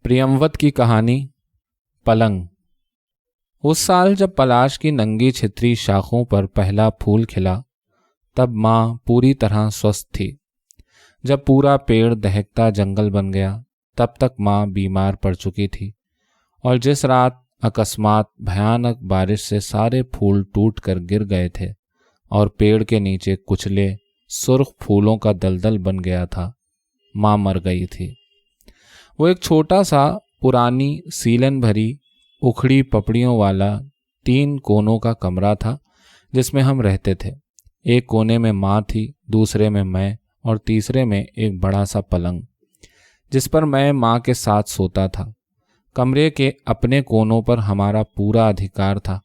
प्रियंवत की कहानी। पलंग। उस साल जब पलाश की नंगी छितरी शाखों पर पहला फूल खिला, तब माँ पूरी तरह स्वस्थ थी। जब पूरा पेड़ दहकता जंगल बन गया, तब तक माँ बीमार पड़ चुकी थी। और जिस रात अकस्मात भयानक बारिश से सारे फूल टूट कर गिर गए थे और पेड़ के नीचे कुचले सुर्ख फूलों का दलदल बन गया था, माँ मर गई थी। वो एक छोटा सा पुरानी सीलन भरी उखड़ी पपड़ियों वाला 3 कोनों का कमरा था जिसमें हम रहते थे। एक कोने में माँ थी, दूसरे में मैं और तीसरे में एक बड़ा सा पलंग जिस पर मैं माँ के साथ सोता था। कमरे के अपने कोनों पर हमारा पूरा अधिकार था।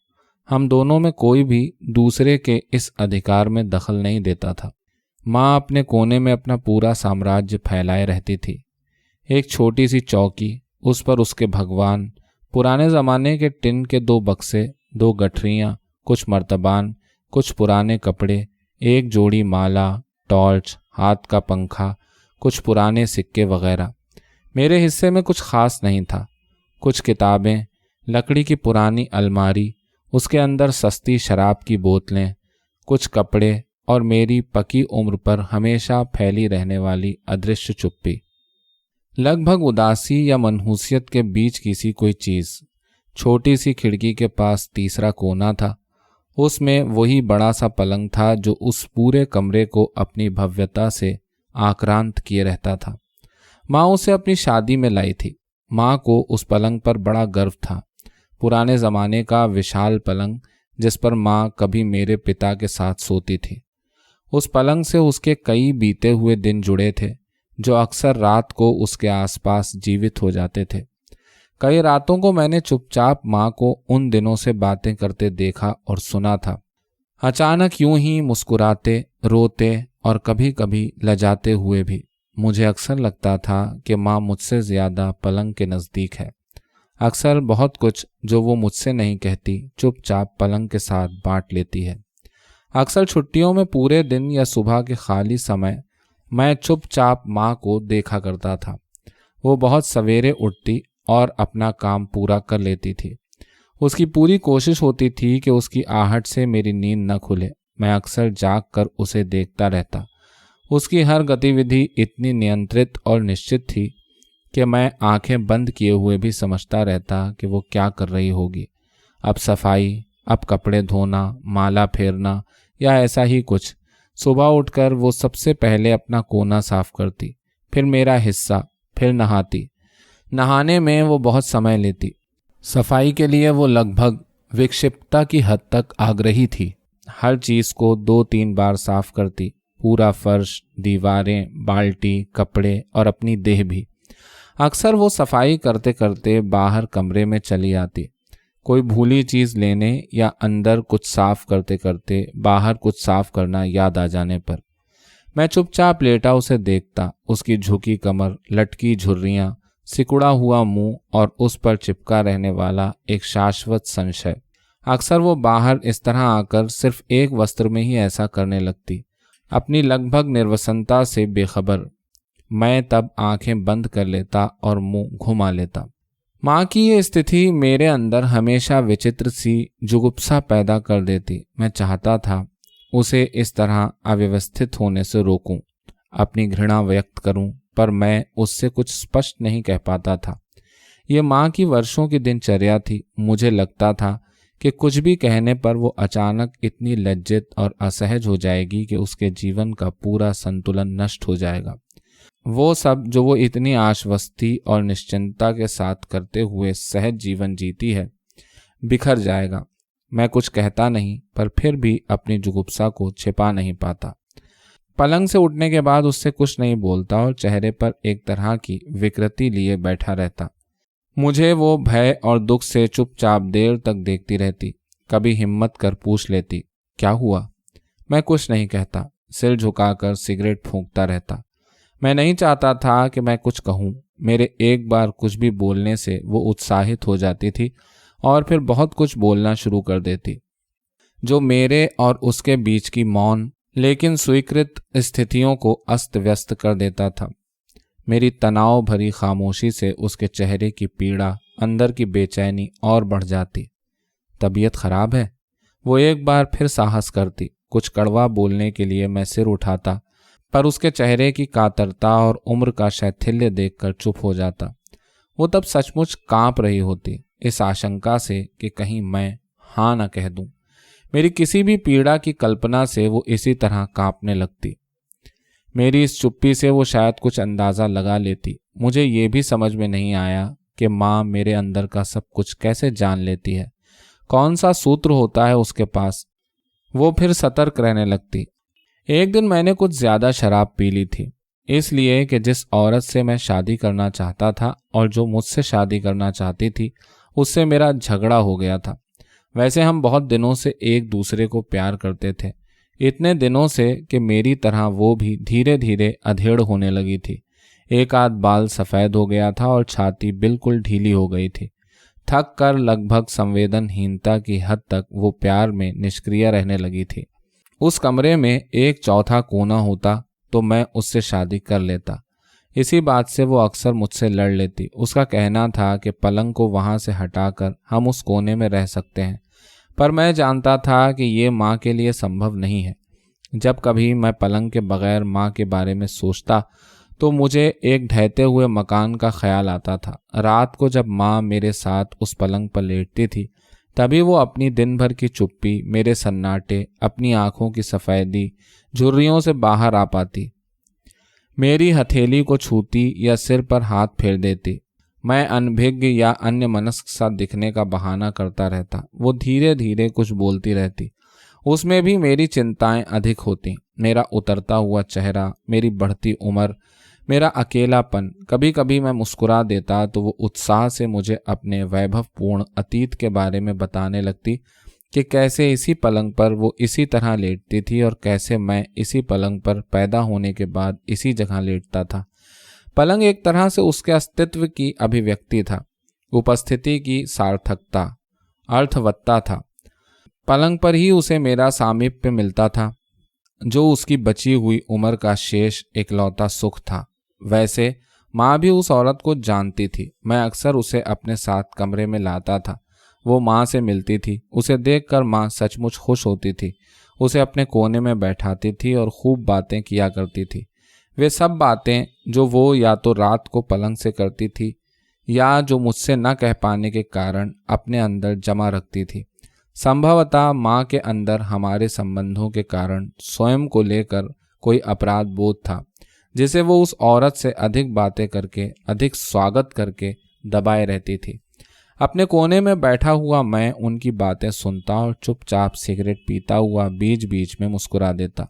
हम दोनों में कोई भी दूसरे के इस अधिकार में दखल नहीं देता था। माँ अपने कोने में अपना पूरा साम्राज्य फैलाए रहती थी। एक छोटी सी चौकी, उस पर उसके भगवान, पुराने ज़माने के टिन के 2 बक्से, 2 गठरियाँ, कुछ मर्तबान, कुछ पुराने कपड़े, एक जोड़ी माला, टॉर्च, हाथ का पंखा, कुछ पुराने सिक्के वगैरह। मेरे हिस्से में कुछ खास नहीं था। कुछ किताबें, लकड़ी की पुरानी अलमारी, उसके अंदर सस्ती शराब की बोतलें, कुछ कपड़े और मेरी पकी उम्र पर हमेशा फैली रहने वाली अदृश्य चुप्पी। लगभग उदासी या मनहूसियत के बीच की सी कोई चीज़। छोटी सी खिड़की के पास तीसरा कोना था। उसमें वही बड़ा सा पलंग था जो उस पूरे कमरे को अपनी भव्यता से आक्रांत किए रहता था। माँ उसे अपनी शादी में लाई थी। माँ को उस पलंग पर बड़ा गर्व था। पुराने ज़माने का विशाल पलंग जिस पर माँ कभी मेरे पिता के साथ सोती थी। उस पलंग से उसके कई बीते हुए दिन जुड़े थे जो अक्सर रात को उसके आसपास जीवित हो जाते थे। कई रातों को मैंने चुपचाप माँ को उन दिनों से बातें करते देखा और सुना था। अचानक यूं ही मुस्कुराते, रोते और कभी कभी लजाते हुए भी। मुझे अक्सर लगता था कि माँ मुझसे ज़्यादा पलंग के नज़दीक है। अक्सर बहुत कुछ जो वो मुझसे नहीं कहती चुपचाप पलंग के साथ बांट लेती है। अक्सर छुट्टियों में पूरे दिन या सुबह के खाली समय मैं चुपचाप माँ को देखा करता था। वो बहुत सवेरे उठती और अपना काम पूरा कर लेती थी। उसकी पूरी कोशिश होती थी कि उसकी आहट से मेरी नींद न खुले। मैं अक्सर जाग कर उसे देखता रहता। उसकी हर गतिविधि इतनी नियंत्रित और निश्चित थी कि मैं आंखें बंद किए हुए भी समझता रहता कि वो क्या कर रही होगी। अब सफाई, अब कपड़े धोना, माला फेरना या ऐसा ही कुछ। सुबह उठकर वो सबसे पहले अपना कोना साफ करती, फिर मेरा हिस्सा, फिर नहाती। नहाने में वो बहुत समय लेती। सफाई के लिए वो लगभग विक्षिप्तता की हद तक आग्रही थी। हर चीज़ को 2-3 बार साफ करती, पूरा फर्श, दीवारें, बाल्टी, कपड़े और अपनी देह भी। अक्सर वो सफाई करते करते बाहर कमरे में चली आती, कोई भूली चीज़ लेने या अंदर कुछ साफ करते करते बाहर कुछ साफ करना याद आ जाने पर। मैं चुपचाप लेटा उसे देखता, उसकी झुकी कमर, लटकी झुर्रियाँ, सिकुड़ा हुआ मुंह और उस पर चिपका रहने वाला एक शाश्वत संशय। अक्सर वो बाहर इस तरह आकर सिर्फ एक वस्त्र में ही ऐसा करने लगती, अपनी लगभग निर्वसनता से बेखबर। मैं तब आंखें बंद कर लेता और मुंह घुमा लेता। माँ की ये स्थिति मेरे अंदर हमेशा विचित्र सी जुगुप्सा पैदा कर देती। मैं चाहता था उसे इस तरह अव्यवस्थित होने से रोकूं, अपनी घृणा व्यक्त करूं, पर मैं उससे कुछ स्पष्ट नहीं कह पाता था। ये माँ की वर्षों की दिनचर्या थी। मुझे लगता था कि कुछ भी कहने पर वो अचानक इतनी लज्जित और असहज हो जाएगी कि उसके जीवन का पूरा संतुलन नष्ट हो जाएगा। वो सब जो वो इतनी आश्वस्ति और निश्चिंतता के साथ करते हुए सहज जीवन जीती है, बिखर जाएगा। मैं कुछ कहता नहीं, पर फिर भी अपनी जुगुप्सा को छिपा नहीं पाता। पलंग से उठने के बाद उससे कुछ नहीं बोलता और चेहरे पर एक तरह की विकृति लिए बैठा रहता। मुझे वो भय और दुख से चुपचाप देर तक देखती रहती। कभी हिम्मत कर पूछ लेती, क्या हुआ? मैं कुछ नहीं कहता, सिर झुकाकर सिगरेट फूंकता रहता। मैं नहीं चाहता था कि मैं कुछ कहूँ। मेरे एक बार कुछ भी बोलने से वो उत्साहित हो जाती थी और फिर बहुत कुछ बोलना शुरू कर देती, जो मेरे और उसके बीच की मौन लेकिन स्वीकृत स्थितियों को अस्त व्यस्त कर देता था। मेरी तनाव भरी खामोशी से उसके चेहरे की पीड़ा, अंदर की बेचैनी और बढ़ जाती। तबीयत खराब है? वो एक बार फिर साहस करती। कुछ कड़वा बोलने के लिए मैं सिर उठाता, पर उसके चेहरे की कातरता और उम्र का शैथिल्य देखकर चुप हो जाता। वो तब सचमुच कांप रही होती, इस आशंका से कि कहीं मैं हाँ न कह दूं। मेरी किसी भी पीड़ा की कल्पना से वो इसी तरह कांपने लगती। मेरी इस चुप्पी से वो शायद कुछ अंदाज़ा लगा लेती। मुझे ये भी समझ में नहीं आया कि माँ मेरे अंदर का सब कुछ कैसे जान लेती है, कौन सा सूत्र होता है उसके पास। वो फिर सतर्क रहने लगती। एक दिन मैंने कुछ ज़्यादा शराब पी ली थी, इसलिए कि जिस औरत से मैं शादी करना चाहता था और जो मुझसे शादी करना चाहती थी, उससे मेरा झगड़ा हो गया था। वैसे हम बहुत दिनों से एक दूसरे को प्यार करते थे, इतने दिनों से कि मेरी तरह वो भी धीरे धीरे अधेड़ होने लगी थी। एक आध बाल सफ़ेद हो गया था और छाती बिल्कुल ढीली हो गई थी। थक कर लगभग संवेदनहीनता की हद तक वो प्यार में निष्क्रिय रहने लगी थी। उस कमरे में एक चौथा कोना होता तो मैं उससे शादी कर लेता। इसी बात से वो अक्सर मुझसे लड़ लेती। उसका कहना था कि पलंग को वहाँ से हटाकर हम उस कोने में रह सकते हैं, पर मैं जानता था कि ये माँ के लिए संभव नहीं है। जब कभी मैं पलंग के बगैर माँ के बारे में सोचता तो मुझे एक ढहते हुए मकान का ख्याल आता था। रात को जब माँ मेरे साथ उस पलंग पर लेटती थी, तभी वो अपनी दिन भर की चुप्पी, मेरे सन्नाटे, अपनी आंखों की सफ़ेदी, झुर्रियों से बाहर आ पाती। मेरी हथेली को छूती या सिर पर हाथ फेर देती। मैं अनभिज्ञ या अन्य मनस्क सा दिखने का बहाना करता रहता। वो धीरे धीरे कुछ बोलती रहती। उसमें भी मेरी चिंताएं अधिक होती। मेरा उतरता हुआ चेहरा, मेरी बढ़ती उम्र, मेरा अकेलापन। कभी कभी मैं मुस्कुरा देता तो वो उत्साह से मुझे अपने वैभवपूर्ण अतीत के बारे में बताने लगती कि कैसे इसी पलंग पर वो इसी तरह लेटती थी और कैसे मैं इसी पलंग पर पैदा होने के बाद इसी जगह लेटता था। पलंग एक तरह से उसके अस्तित्व की अभिव्यक्ति था, उपस्थिति की सार्थकता, अर्थवत्ता था। पलंग पर ही उसे मेरा सामीप्य मिलता था, जो उसकी बची हुई उम्र का शेष इकलौता सुख था। वैसे माँ भी उस औरत को जानती थी। मैं अक्सर उसे अपने साथ कमरे में लाता था। वो माँ से मिलती थी। उसे देखकर माँ सचमुच खुश होती थी। उसे अपने कोने में बैठाती थी और खूब बातें किया करती थी। वे सब बातें जो वो या तो रात को पलंग से करती थी या जो मुझसे न कह पाने के कारण अपने अंदर जमा रखती थी। संभवतः माँ के अंदर हमारे संबंधों के कारण स्वयं को लेकर कोई अपराध बोध था, जिसे वो उस औरत से अधिक बातें करके, अधिक स्वागत करके दबाए रहती थी। अपने कोने में बैठा हुआ मैं उनकी बातें सुनता और चुपचाप सिगरेट पीता हुआ बीच बीच में मुस्कुरा देता।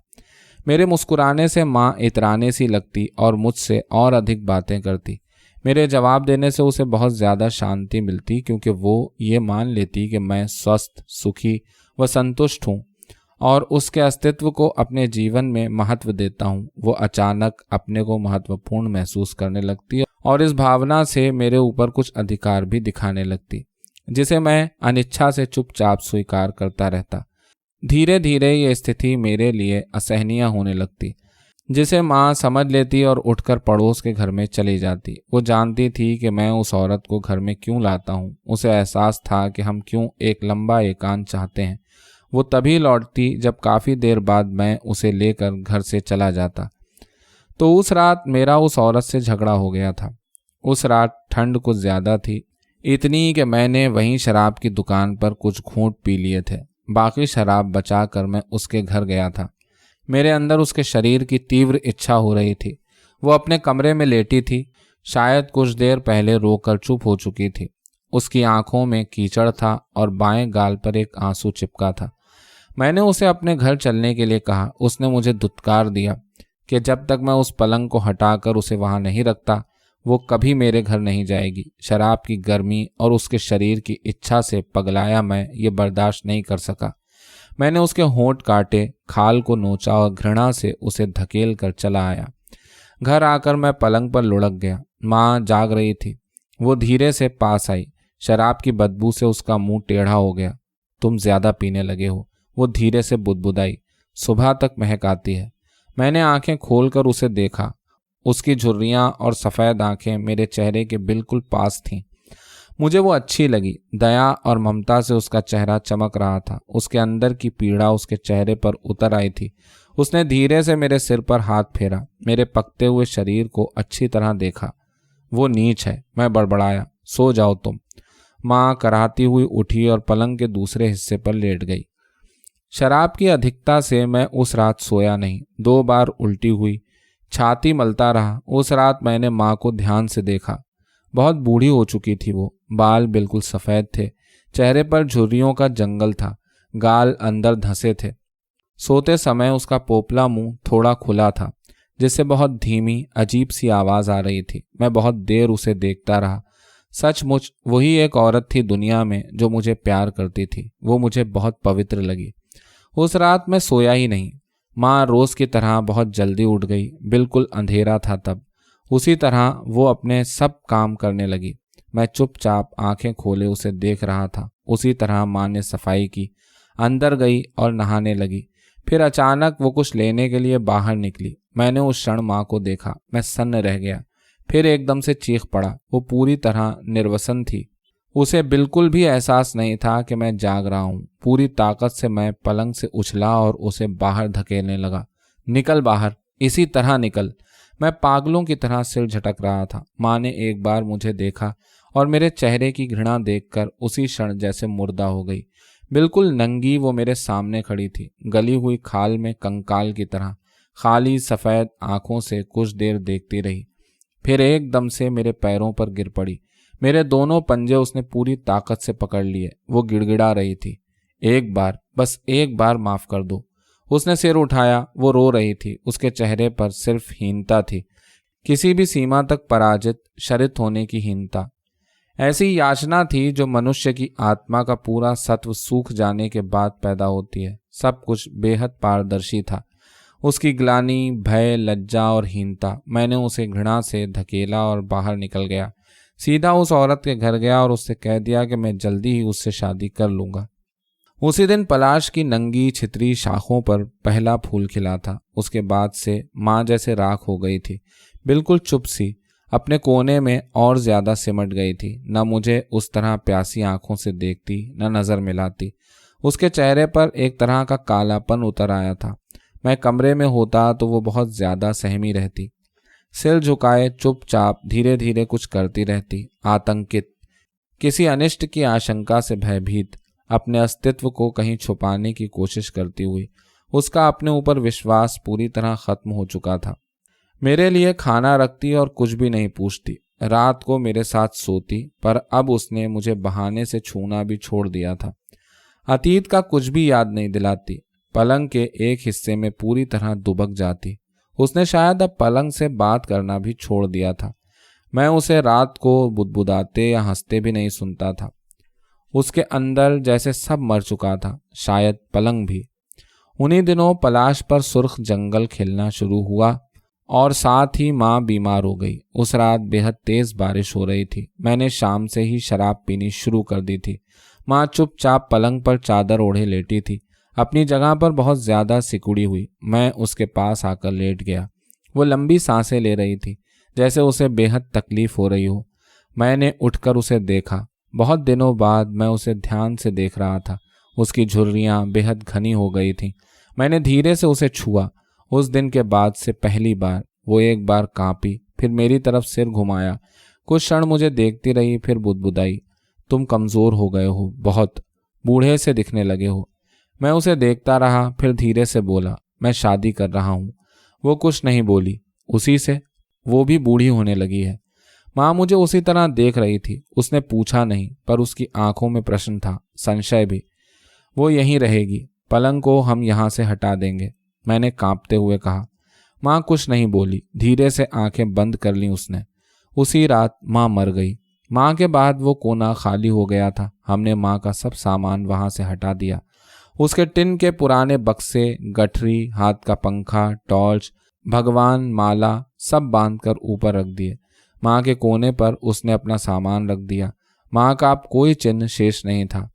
मेरे मुस्कुराने से माँ इतराने सी लगती और मुझसे और अधिक बातें करती। मेरे जवाब देने से उसे बहुत ज़्यादा शांति मिलती, क्योंकि वो ये मान लेती कि मैं स्वस्थ, सुखी व संतुष्ट हूँ और उसके अस्तित्व को अपने जीवन में महत्व देता हूँ। वो अचानक अपने को महत्वपूर्ण महसूस करने लगती है और इस भावना से मेरे ऊपर कुछ अधिकार भी दिखाने लगती, जिसे मैं अनिच्छा से चुपचाप स्वीकार करता रहता। धीरे धीरे ये स्थिति मेरे लिए असहनीय होने लगती, जिसे माँ समझ लेती और उठकर पड़ोस के घर में चली जाती। वो जानती थी कि मैं उस औरत को घर में क्यों लाता हूँ। उसे एहसास था कि हम क्यों एक लंबा एकांत चाहते हैं। वो तभी लौटती जब काफ़ी देर बाद मैं उसे लेकर घर से चला जाता। तो उस रात मेरा उस औरत से झगड़ा हो गया था। उस रात ठंड कुछ ज़्यादा थी, इतनी कि मैंने वहीं शराब की दुकान पर कुछ घूंट पी लिए थे। बाकी शराब बचा कर मैं उसके घर गया था। मेरे अंदर उसके शरीर की तीव्र इच्छा हो रही थी। वो अपने कमरे में लेटी थी, शायद कुछ देर पहले रोकर चुप हो चुकी थी। उसकी आंखों में कीचड़ था और बाएं गाल पर एक आंसू चिपका था। मैंने उसे अपने घर चलने के लिए कहा। उसने मुझे धुतकार दिया कि जब तक मैं उस पलंग को हटाकर उसे वहां नहीं रखता, वो कभी मेरे घर नहीं जाएगी। शराब की गर्मी और उसके शरीर की इच्छा से पगलाया मैं ये बर्दाश्त नहीं कर सका। मैंने उसके होंठ काटे, खाल को नोचा और घृणा से उसे धकेल कर चला आया। घर आकर मैं पलंग पर लुढ़क गया। माँ जाग रही थी। वो धीरे से पास आई। शराब की बदबू से उसका मुंह टेढ़ा हो गया। तुम ज्यादा पीने लगे हो, वो धीरे से बुदबुदाई। सुबह तक महक आती है। मैंने आंखें खोलकर उसे देखा। उसकी झुर्रियां और सफ़ेद आंखें मेरे चेहरे के बिल्कुल पास थीं। मुझे वो अच्छी लगी। दया और ममता से उसका चेहरा चमक रहा था। उसके अंदर की पीड़ा उसके चेहरे पर उतर आई थी। उसने धीरे से मेरे सिर पर हाथ फेरा, मेरे पकते हुए शरीर को अच्छी तरह देखा। वो नीच है, मैं बड़बड़ाया। सो जाओ तुम। माँ कराहती हुई उठी और पलंग के दूसरे हिस्से पर लेट गई। शराब की अधिकता से मैं उस रात सोया नहीं। 2 बार उल्टी हुई, छाती मलता रहा। उस रात मैंने माँ को ध्यान से देखा। बहुत बूढ़ी हो चुकी थी वो। बाल बिल्कुल सफ़ेद थे, चेहरे पर झुर्रियों का जंगल था, गाल अंदर धंसे थे। सोते समय उसका पोपला मुंह थोड़ा खुला था, जिससे बहुत धीमी अजीब सी आवाज़ आ रही थी। मैं बहुत देर उसे देखता रहा। सचमुच वही एक औरत थी दुनिया में जो मुझे प्यार करती थी। वो मुझे बहुत पवित्र लगी। उस रात मैं सोया ही नहीं। माँ रोज़ की तरह बहुत जल्दी उठ गई। बिल्कुल अंधेरा था तब। उसी तरह वो अपने सब काम करने लगी। मैं चुपचाप आंखें खोले उसे देख रहा था। उसी तरह माँ ने सफाई की, अंदर गई और नहाने लगी। फिर अचानक वो कुछ लेने के लिए बाहर निकली। मैंने उस क्षण माँ को देखा। मैं सन्न रह गया। फिर एकदम से चीख पड़ा। वो पूरी तरह निर्वसन थी। उसे बिल्कुल भी एहसास नहीं था कि मैं जाग रहा हूँ। पूरी ताकत से मैं पलंग से उछला और उसे बाहर धकेलने लगा। निकल बाहर, इसी तरह निकल। मैं पागलों की तरह सिर झटक रहा था। माँ ने एक बार मुझे देखा और मेरे चेहरे की घृणा देखकर उसी क्षण जैसे मुर्दा हो गई। बिल्कुल नंगी वो मेरे सामने खड़ी थी, गली हुई खाल में कंकाल की तरह। खाली सफ़ेद आंखों से कुछ देर देखती रही, फिर एकदम से मेरे पैरों पर गिर पड़ी। मेरे दोनों पंजे उसने पूरी ताकत से पकड़ लिए। वो गिड़गिड़ा रही थी। एक बार, बस एक बार माफ़ कर दो। उसने सिर उठाया। वो रो रही थी। उसके चेहरे पर सिर्फ हीनता थी, किसी भी सीमा तक पराजित, शरित होने की हीनता। ऐसी याचना थी जो मनुष्य की आत्मा का पूरा सत्व सूख जाने के बाद पैदा होती है। सब कुछ बेहद पारदर्शी था। उसकी ग्लानि, भय, लज्जा और हीनता। मैंने उसे घृणा से धकेला और बाहर निकल गया। सीधा उस औरत के घर गया और उससे कह दिया कि मैं जल्दी ही उससे शादी कर लूँगा। उसी दिन पलाश की नंगी छितरी शाखों पर पहला फूल खिला था। उसके बाद से माँ जैसे राख हो गई थी, बिल्कुल चुप सी, अपने कोने में और ज्यादा सिमट गई थी। न मुझे उस तरह प्यासी आंखों से देखती, न नजर मिलाती। उसके चेहरे पर एक तरह का कालापन उतर आया था। मैं कमरे में होता तो वो बहुत ज्यादा सहमी रहती, सिर झुकाए चुपचाप धीरे धीरे कुछ करती रहती, आतंकित, किसी अनिष्ट की आशंका से भयभीत, अपने अस्तित्व को कहीं छुपाने की कोशिश करती हुई। उसका अपने ऊपर विश्वास पूरी तरह खत्म हो चुका था। मेरे लिए खाना रखती और कुछ भी नहीं पूछती। रात को मेरे साथ सोती, पर अब उसने मुझे बहाने से छूना भी छोड़ दिया था। अतीत का कुछ भी याद नहीं दिलाती। पलंग के एक हिस्से में पूरी तरह दुबक जाती। उसने शायद अब पलंग से बात करना भी छोड़ दिया था। मैं उसे रात को बुदबुदाते या हंसते भी नहीं सुनता था। उसके अंदर जैसे सब मर चुका था, शायद पलंग भी। उन्हीं दिनों पलाश पर सुर्ख जंगल खिलना शुरू हुआ और साथ ही माँ बीमार हो गई। उस रात बेहद तेज बारिश हो रही थी। मैंने शाम से ही शराब पीनी शुरू कर दी थी। माँ चुपचाप पलंग पर चादर ओढ़े लेटी थी, अपनी जगह पर बहुत ज्यादा सिकुड़ी हुई। मैं उसके पास आकर लेट गया। वो लंबी सांसें ले रही थी, जैसे उसे बेहद तकलीफ हो रही हो। मैंने उठकर उसे देखा। बहुत दिनों बाद मैं उसे ध्यान से देख रहा था। उसकी झुर्रियाँ बेहद घनी हो गई थीं। मैंने धीरे से उसे छुआ। उस दिन के बाद से पहली बार वो एक बार कांपी, फिर मेरी तरफ सिर घुमाया, कुछ क्षण मुझे देखती रही, फिर बुदबुदाई, तुम कमज़ोर हो गए हो, बहुत बूढ़े से दिखने लगे हो। मैं उसे देखता रहा, फिर धीरे से बोला, मैं शादी कर रहा हूँ। वो कुछ नहीं बोली। उसी से वो भी बूढ़ी होने लगी है। माँ मुझे उसी तरह देख रही थी। उसने पूछा नहीं, पर उसकी आंखों में प्रश्न था, संशय भी। वो यहीं रहेगी, पलंग को हम यहाँ से हटा देंगे, मैंने कांपते हुए कहा। माँ कुछ नहीं बोली, धीरे से आंखें बंद कर ली उसने। उसी रात माँ मर गई। माँ के बाद वो कोना खाली हो गया था। हमने माँ का सब सामान वहाँ से हटा दिया। उसके टिन के पुराने बक्से, गठरी, हाथ का पंखा, टॉर्च, भगवान, माला सब बांधकर ऊपर रख दिए। माँ के कोने पर उसने अपना सामान रख दिया। माँ का अब कोई चिन्ह शेष नहीं था।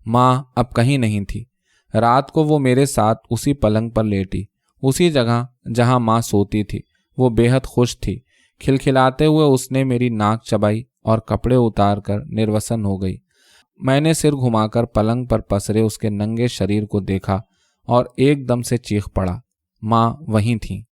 माँ अब कहीं नहीं थी। रात को वो मेरे साथ उसी पलंग पर लेटी, उसी जगह जहां माँ सोती थी। वो बेहद खुश थी। खिलखिलाते हुए उसने मेरी नाक चबाई और कपड़े उतारकर निर्वसन हो गई। मैंने सिर घुमाकर पलंग पर पसरे उसके नंगे शरीर को देखा और एकदम से चीख पड़ा। माँ वहीं थी।